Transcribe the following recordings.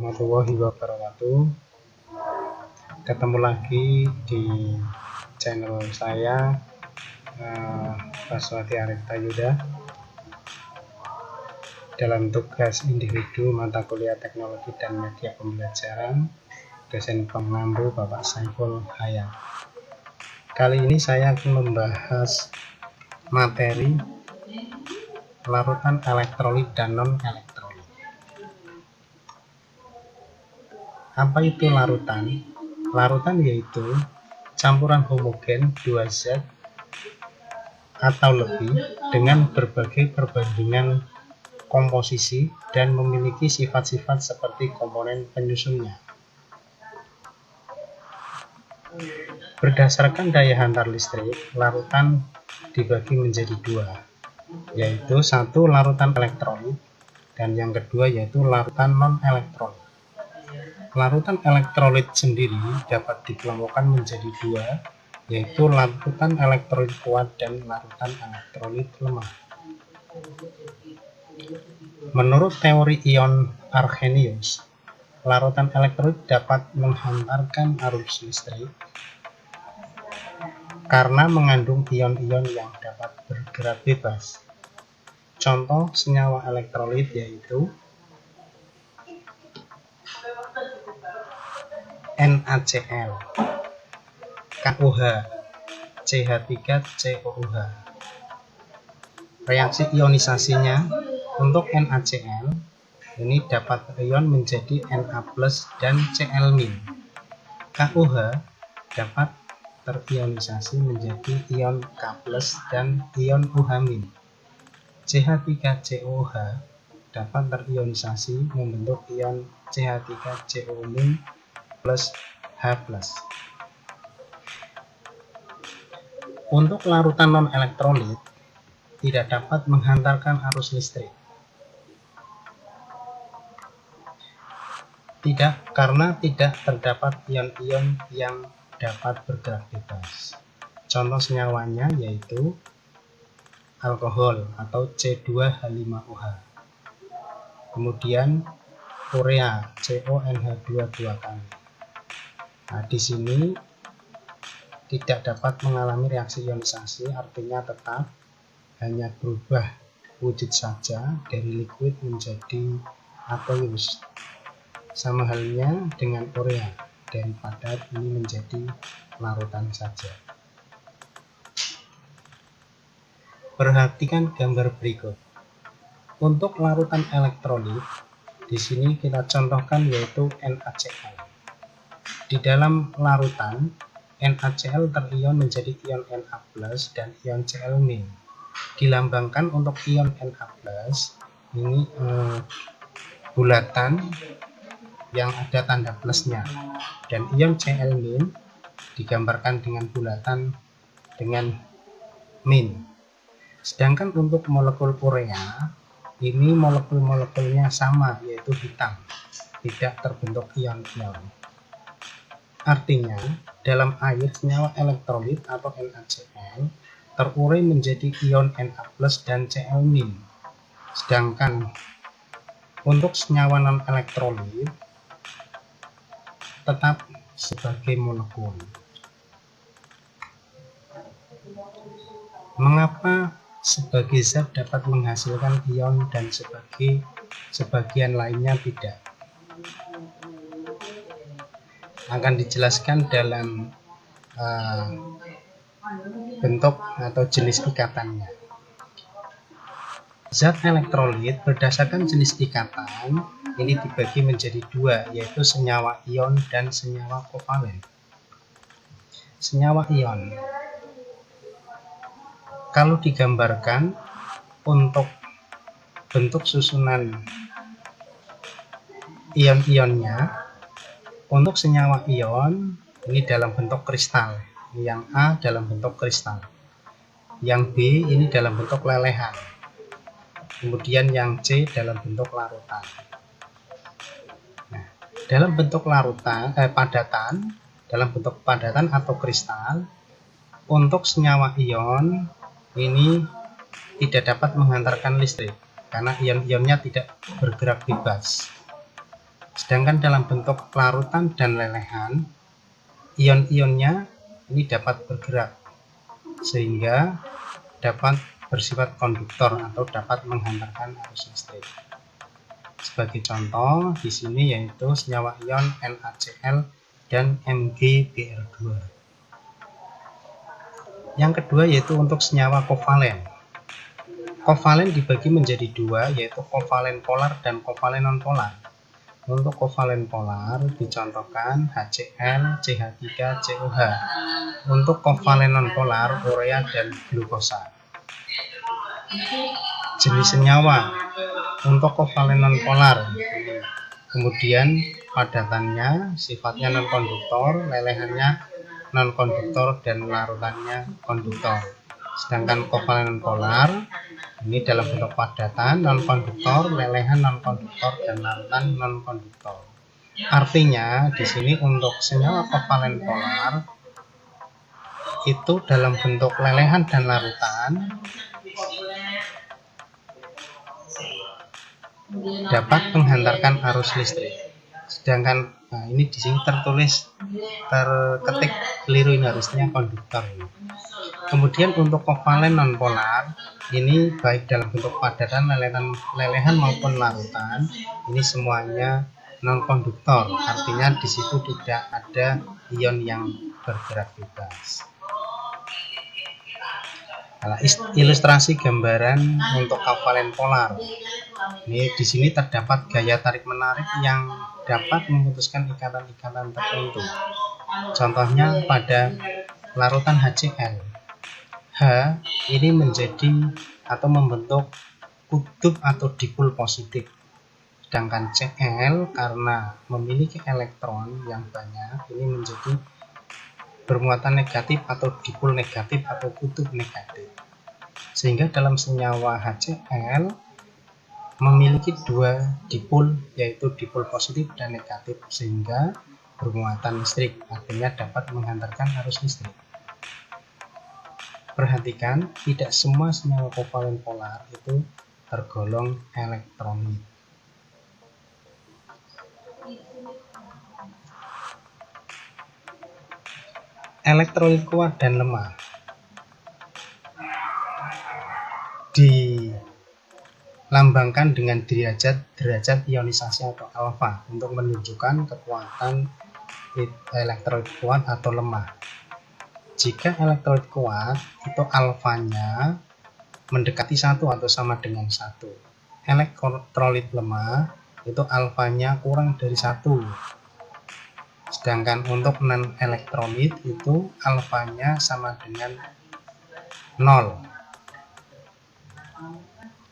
warahmatullahi wabarakatuh. Ketemu lagi di channel saya, Baswati Arifta Yuda, dalam tugas individu mata kuliah teknologi dan media pembelajaran, dosen pengampu Bapak Saiful Hayat. Kali ini saya akan membahas materi larutan elektrolit dan non-elektrolit. Apa itu larutan? Larutan yaitu campuran homogen 2 zat atau lebih dengan berbagai perbandingan komposisi dan memiliki sifat-sifat seperti komponen penyusunnya. Berdasarkan daya hantar listrik, larutan dibagi menjadi dua, yaitu satu larutan elektrolit dan yang kedua yaitu larutan non-elektrolit. Larutan elektrolit sendiri dapat dikelompokkan menjadi dua, yaitu larutan elektrolit kuat dan larutan elektrolit lemah. Menurut teori ion Arrhenius, larutan elektrolit dapat menghantarkan arus listrik karena mengandung ion-ion yang dapat bergerak bebas. Contoh senyawa elektrolit yaitu NaCl, KOH, CH3COOH. Reaksi ionisasinya untuk NaCl ini dapat ion menjadi Na+ dan Cl-. KOH dapat terionisasi menjadi ion K+ dan ion OH-. CH3COOH dapat terionisasi membentuk ion CH3COO- plus H+. Untuk larutan non-elektrolit tidak dapat menghantarkan arus listrik. Karena tidak terdapat ion-ion yang dapat bergerak bebas. Contoh senyawanya yaitu alkohol atau C2H5OH. Kemudian urea CONH2 2 kali. Nah, di sini tidak dapat mengalami reaksi ionisasi, artinya tetap hanya berubah wujud saja dari liquid menjadi aqueous. Sama halnya dengan urea, dari padat ini menjadi larutan saja. Perhatikan gambar berikut. Untuk larutan elektrolit, di sini kita contohkan yaitu NaCl. Di dalam larutan, NaCl terion menjadi ion Na+ dan ion Cl-. Dilambangkan untuk ion Na+, ini bulatan yang ada tanda plusnya, dan ion Cl- digambarkan dengan bulatan dengan min. Sedangkan untuk molekul urea, ini molekul-molekulnya sama, yaitu hitam, tidak terbentuk ion-ion. Artinya, dalam air senyawa elektrolit atau NaCl terurai menjadi ion Na+ dan Cl-. Sedangkan untuk senyawa non-elektrolit tetap sebagai molekul. Mengapa sebagai zat dapat menghasilkan ion dan sebagian lainnya tidak? Akan dijelaskan dalam bentuk atau jenis ikatannya. Zat elektrolit berdasarkan jenis ikatan ini dibagi menjadi dua, yaitu senyawa ion dan senyawa kovalen. Senyawa ion, kalau digambarkan untuk bentuk susunan ion-ionnya, untuk senyawa ion ini dalam bentuk kristal, yang A dalam bentuk kristal, yang B ini dalam bentuk lelehan, kemudian yang C dalam bentuk larutan. Nah, dalam bentuk padatan, dalam bentuk padatan atau kristal, untuk senyawa ion ini tidak dapat menghantarkan listrik karena ion-ionnya tidak bergerak bebas. Sedangkan dalam bentuk larutan dan lelehan, ion-ionnya ini dapat bergerak sehingga dapat bersifat konduktor atau dapat menghantarkan arus listrik. Sebagai contoh di sini yaitu senyawa ion NaCl dan MgBr2. Yang kedua yaitu untuk senyawa kovalen. Kovalen dibagi menjadi dua, yaitu kovalen polar dan kovalen nonpolar. Untuk kovalen polar dicontohkan HCl, CH3, COH. Untuk kovalen nonpolar urea dan glukosa. Jenis senyawa untuk kovalen nonpolar, kemudian padatannya sifatnya non-konduktor, lelehannya non-konduktor, dan larutannya konduktor. Sedangkan kovalen nonpolar ini dalam bentuk padatan, non-konduktor, lelehan non-konduktor, dan larutan non-konduktor. Artinya di sini untuk senyawa kovalen polar itu dalam bentuk lelehan dan larutan dapat menghantarkan arus listrik. Sedangkan ini di sini terketik keliru, ini harusnya konduktor. Kemudian untuk kovalen nonpolar ini baik dalam bentuk padatan, lelehan maupun larutan ini semuanya non-konduktor. Artinya di situ tidak ada ion yang bergerak bebas. Nah, ilustrasi gambaran untuk kovalen polar. Ini di sini terdapat gaya tarik menarik yang dapat memutuskan ikatan-ikatan tertentu. Contohnya pada larutan HCl. H ini menjadi atau membentuk kutub atau dipol positif. Sedangkan Cl karena memiliki elektron yang banyak ini menjadi bermuatan negatif atau dipol negatif atau kutub negatif. Sehingga dalam senyawa HCl memiliki dua dipol, yaitu dipol positif dan negatif, sehingga bermuatan listrik, artinya dapat menghantarkan arus listrik. Perhatikan, tidak semua senyawa kovalen polar itu tergolong elektrolit. Elektrolit kuat dan lemah dilambangkan dengan derajat ionisasi atau alfa untuk menunjukkan kekuatan elektrolit kuat atau lemah. Jika elektrolit kuat itu alfanya mendekati 1 atau sama dengan 1. Elektrolit lemah itu alfanya kurang dari 1. Sedangkan untuk non elektrolit itu alfanya sama dengan 0.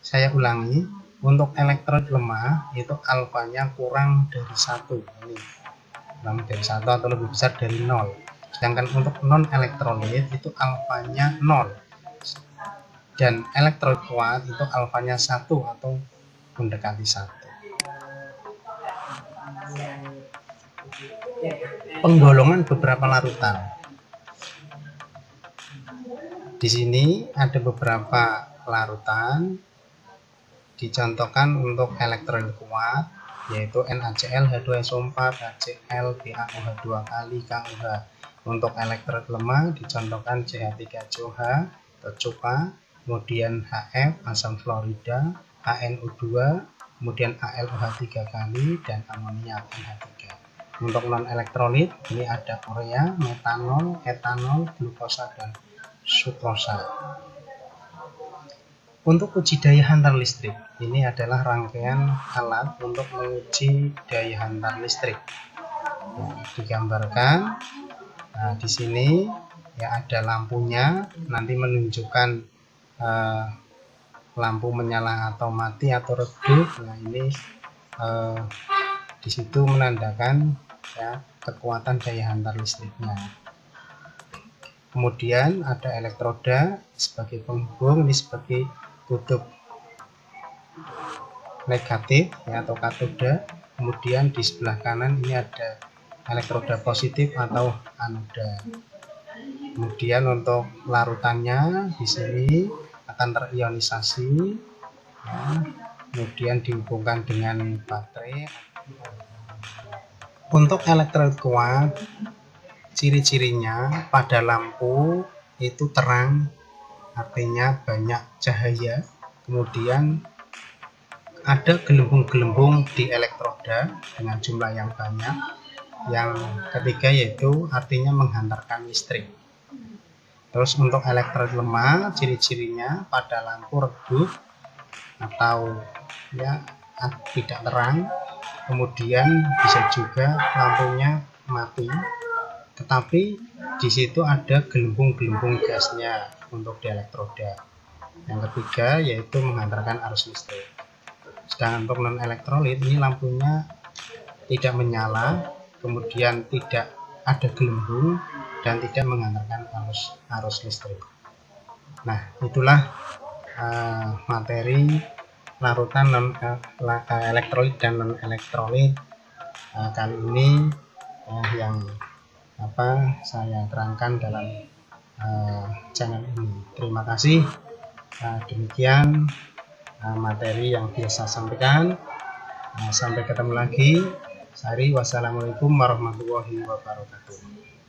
Saya ulangi, untuk elektrolit lemah itu alfanya kurang dari 1. Ini kurang dari 1 atau lebih besar dari 0. Sedangkan untuk non elektrolit itu alfanya 0. Dan elektrolit kuat itu alfanya 1 atau mendekati 1. Penggolongan beberapa larutan. Di sini ada beberapa larutan. Dicontohkan untuk elektrolit kuat yaitu NaCl H2SO4, HCl BaOH2 kali KOH. Untuk elektrolit lemah dicontohkan CH3COH atau COPA, kemudian HF asam fluorida, ANO2, kemudian AlOH3 kali, dan amoniak NH3. Untuk non elektrolit ini ada urea, metanol, etanol, glukosa, dan sukrosa. Untuk uji daya hantar listrik, ini adalah rangkaian alat untuk menguji daya hantar listrik. Nah, digambarkan. Nah, di sini ya ada lampunya, nanti menunjukkan lampu menyala atau mati atau redup. Nah, ini di situ menandakan ya kekuatan daya hantar listriknya. Kemudian ada elektroda sebagai penghubung, ini sebagai kutub negatif ya atau katoda. Kemudian di sebelah kanan ini ada elektroda positif atau anoda. Kemudian untuk larutannya di sini akan terionisasi ya. Kemudian dihubungkan dengan baterai. Untuk elektrolit kuat, ciri-cirinya pada lampu itu terang, artinya banyak cahaya. Kemudian ada gelembung-gelembung di elektroda dengan jumlah yang banyak. Yang ketiga yaitu artinya menghantarkan listrik. Terus untuk elektrolit lemah, ciri-cirinya pada lampu redup atau ya tidak terang. Kemudian bisa juga lampunya mati, tetapi di situ ada gelembung-gelembung gasnya untuk di elektroda. Yang ketiga yaitu menghantarkan arus listrik. Sedangkan untuk non elektrolit ini lampunya tidak menyala, kemudian tidak ada gelembung dan tidak menghantarkan arus listrik. Nah, itulah materi larutan non elektrolit dan non elektrolit kali ini yang saya terangkan dalam channel ini. Terima kasih. Demikian materi yang biasa sampaikan. Sampai ketemu lagi. Wassalamualaikum warahmatullahi wabarakatuh.